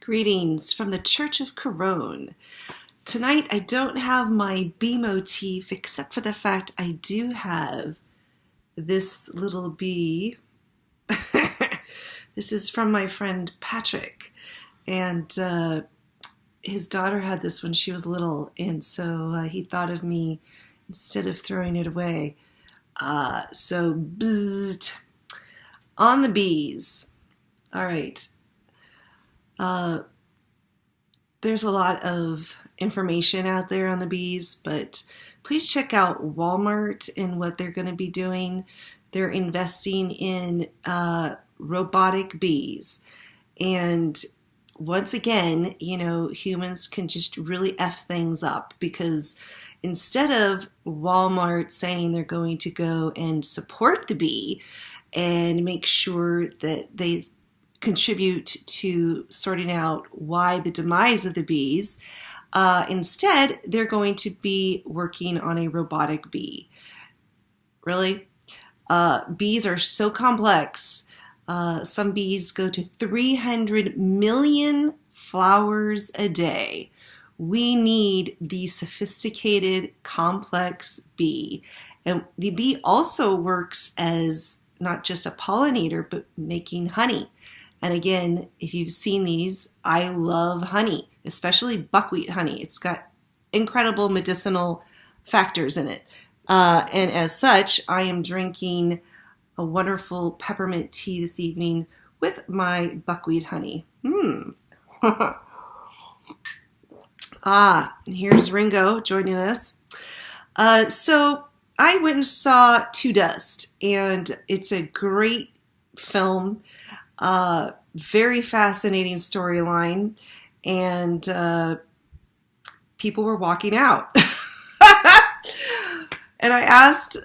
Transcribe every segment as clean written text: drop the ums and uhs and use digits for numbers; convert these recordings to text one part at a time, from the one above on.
Greetings from the Church of Caron. Tonight I don't have my bee motif except for the fact I do have this little bee. This is from my friend Patrick, and his daughter had this when she was little, and so he thought of me instead of throwing it away. So bzzzt, on the bees. All right. There's a lot of information out there on the bees, but please check out Walmart and what they're going to be doing. They're investing in robotic bees. And once again, humans can just really F things up, because instead of Walmart saying they're going to go and support the bee and make sure that they contribute to sorting out why the demise of the bees, instead they're going to be working on a robotic bee. Really? Bees are so complex. Some bees go to 300 million flowers a day. We need the sophisticated, complex bee. And the bee also works as not just a pollinator, but making honey. And again, if you've seen these, I love honey, especially buckwheat honey. It's got incredible medicinal factors in it. And as such, I am drinking a wonderful peppermint tea this evening with my buckwheat honey. And here's Ringo joining us. So I went and saw To Dust, and it's a great film. Very fascinating storyline, and people were walking out. And I asked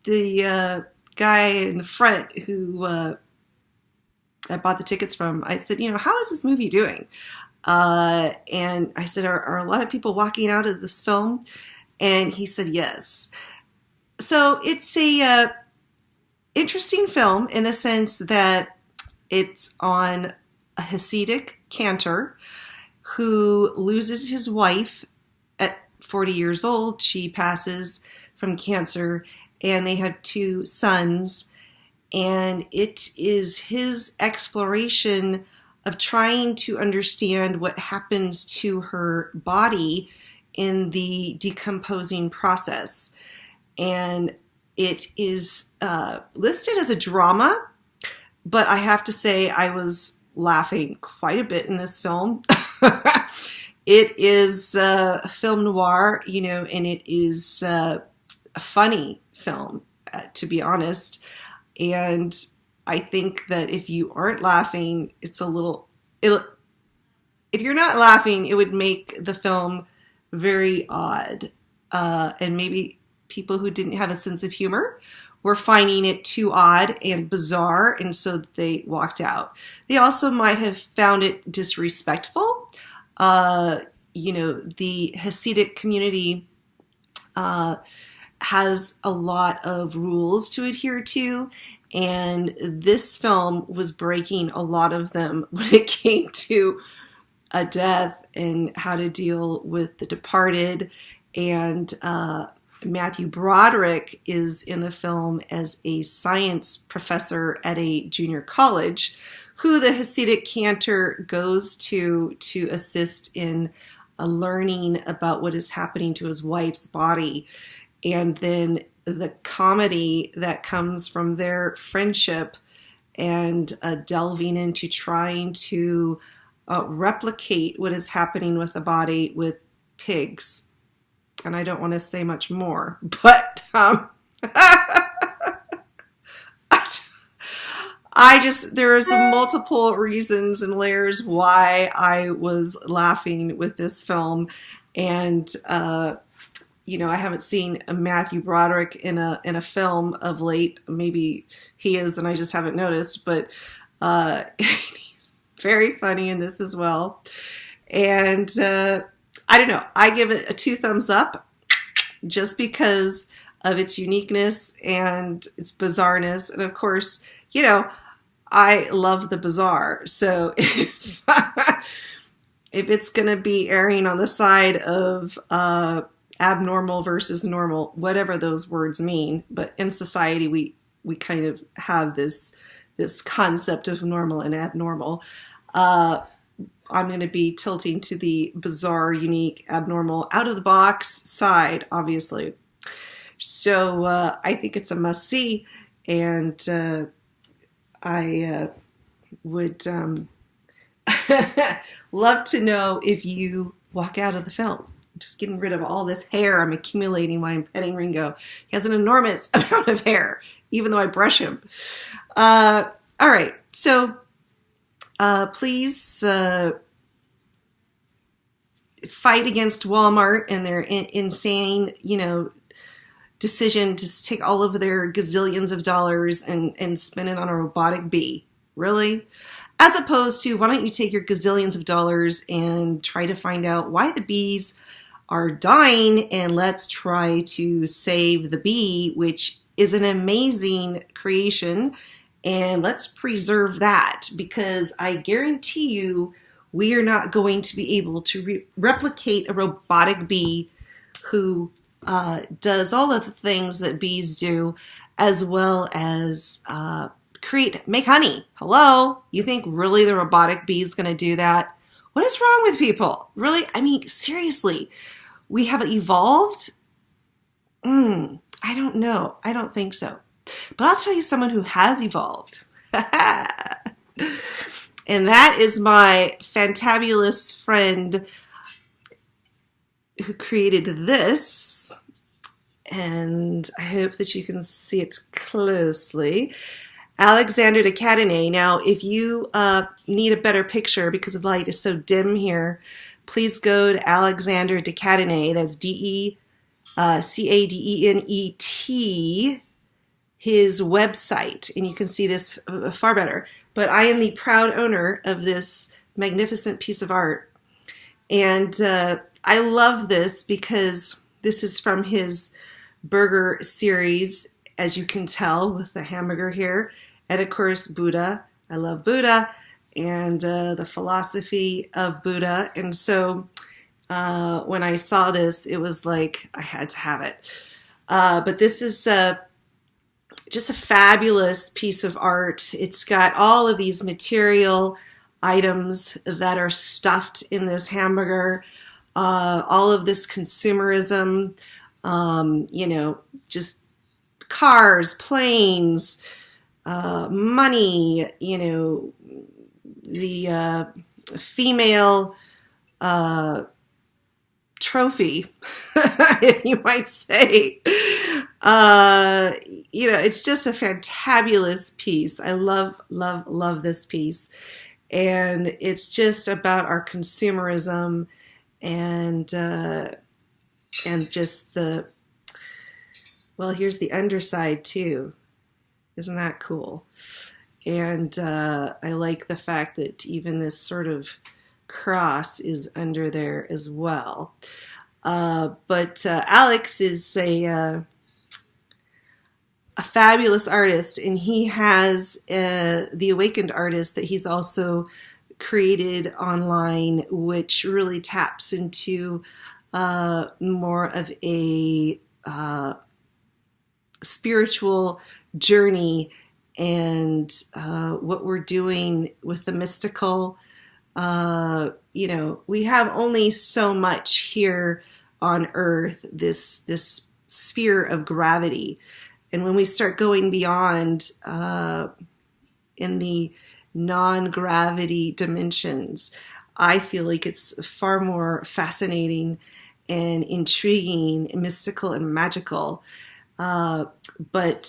the guy in the front who I bought the tickets from, I said, how is this movie doing? And I said, are a lot of people walking out of this film? And he said, yes. So it's a interesting film in the sense that it's on a Hasidic cantor who loses his wife at 40 years old. She passes from cancer, and they have 2 sons. And it is his exploration of trying to understand what happens to her body in the decomposing process. And it is listed as a drama, but I have to say I was laughing quite a bit in this film. It is a film noir, and it is a funny film, to be honest. And I think that if you aren't laughing, if you're not laughing, it would make the film very odd. And maybe people who didn't have a sense of humor were finding it too odd and bizarre, and so they walked out. They also might have found it disrespectful. The Hasidic community has a lot of rules to adhere to, and this film was breaking a lot of them when it came to a death and how to deal with the departed. And Matthew Broderick is in the film as a science professor at a junior college, who the Hasidic cantor goes to assist in learning about what is happening to his wife's body. And then the comedy that comes from their friendship and delving into trying to replicate what is happening with the body with pigs. And I don't want to say much more, but there's multiple reasons and layers why I was laughing with this film. And, I haven't seen a Matthew Broderick in a film of late. Maybe he is, and I just haven't noticed, but he's very funny in this as well. And, I don't know. I give it a 2 thumbs up just because of its uniqueness and its bizarreness. And of course, I love the bizarre. So if if it's going to be erring on the side of abnormal versus normal, whatever those words mean. But in society, we kind of have this concept of normal and abnormal. I'm going to be tilting to the bizarre, unique, abnormal, out of the box side, obviously. So I think it's a must see, and I would love to know if you walk out of the film just getting rid of all this hair I'm accumulating while I'm petting Ringo. He has an enormous amount of hair, even though I brush him. All right, so please fight against Walmart and their insane, decision to take all of their gazillions of dollars and spend it on a robotic bee. Really? As opposed to, why don't you take your gazillions of dollars and try to find out why the bees are dying, and let's try to save the bee, which is an amazing creation, and let's preserve that, because I guarantee you we are not going to be able to replicate a robotic bee who does all of the things that bees do, as well as make honey. Hello? You think really the robotic bee is going to do that? What is wrong with people? Really? I mean, seriously, we have evolved? I don't know. I don't think so. But I'll tell you someone who has evolved. And that is my fantabulous friend who created this. And I hope that you can see it closely. Alexander de Cadenet. Now, if you need a better picture because the light is so dim here, please go to Alexander de Cadenet. That's Cadenet, his website, and you can see this far better. But I am the proud owner of this magnificent piece of art. And I love this because this is from his burger series, as you can tell with the hamburger here. And of course, Buddha. I love Buddha and the philosophy of Buddha. And so when I saw this, it was like I had to have it. But this is just a fabulous piece of art. It's got all of these material items that are stuffed in this hamburger, all of this consumerism, just cars, planes, money, the female trophy, if you might say. It's just a fantabulous piece. I love, love, love this piece. And it's just about our consumerism and just here's the underside too. Isn't that cool? And I like the fact that even this sort of cross is under there as well. But Alex is a fabulous artist, and he has the Awakened Artist that he's also created online, which really taps into more of a spiritual journey and what we're doing with the mystical. We have only so much here on Earth, this sphere of gravity. And when we start going beyond in the non-gravity dimensions, I feel like it's far more fascinating and intriguing, mystical and magical. But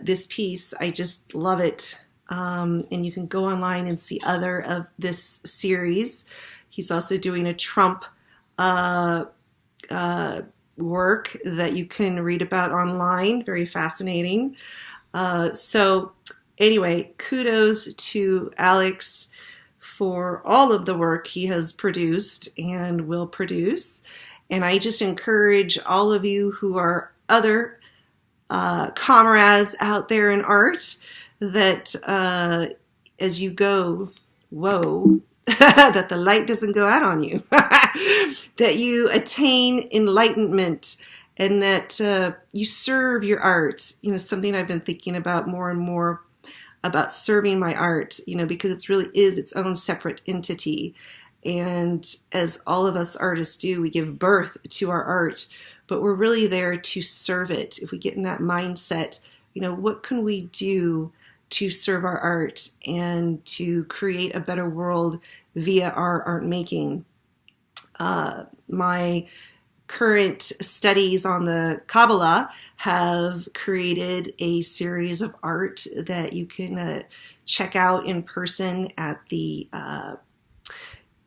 this piece, I just love it. And you can go online and see other of this series. He's also doing a Trump work that you can read about online. Very fascinating. So anyway, kudos to Alex for all of the work he has produced and will produce. And I just encourage all of you who are other comrades out there in art that as you go, whoa, that the light doesn't go out on you, that you attain enlightenment, and that you serve your art. You know, something I've been thinking about more and more about serving my art, you know, because it really is its own separate entity. And as all of us artists do, we give birth to our art, but we're really there to serve it. If we get in that mindset, you know, what can we do to serve our art and to create a better world via our art making? My current studies on the Kabbalah have created a series of art that you can check out in person at the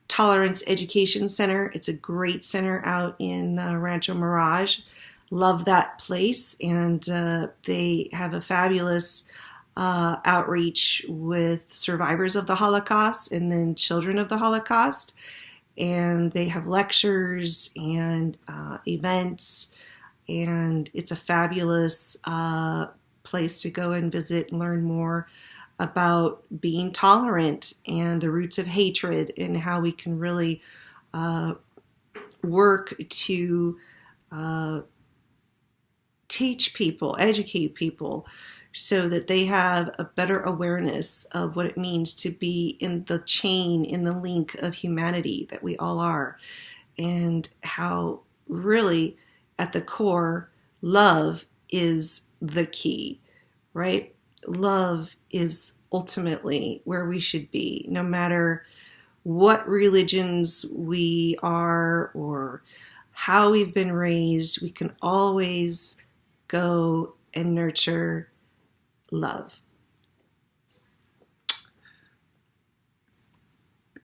Tolerance Education Center. It's a great center out in Rancho Mirage. Love that place, and they have a fabulous outreach with survivors of the Holocaust and then children of the Holocaust. And they have lectures and events, and it's a fabulous place to go and visit and learn more about being tolerant and the roots of hatred, and how we can really work to teach people, educate people, so that they have a better awareness of what it means to be in the chain, in the link of humanity that we all are, and how really at the core, love is the key, right? Love is ultimately where we should be, no matter what religions we are or how we've been raised. We can always go and nurture love.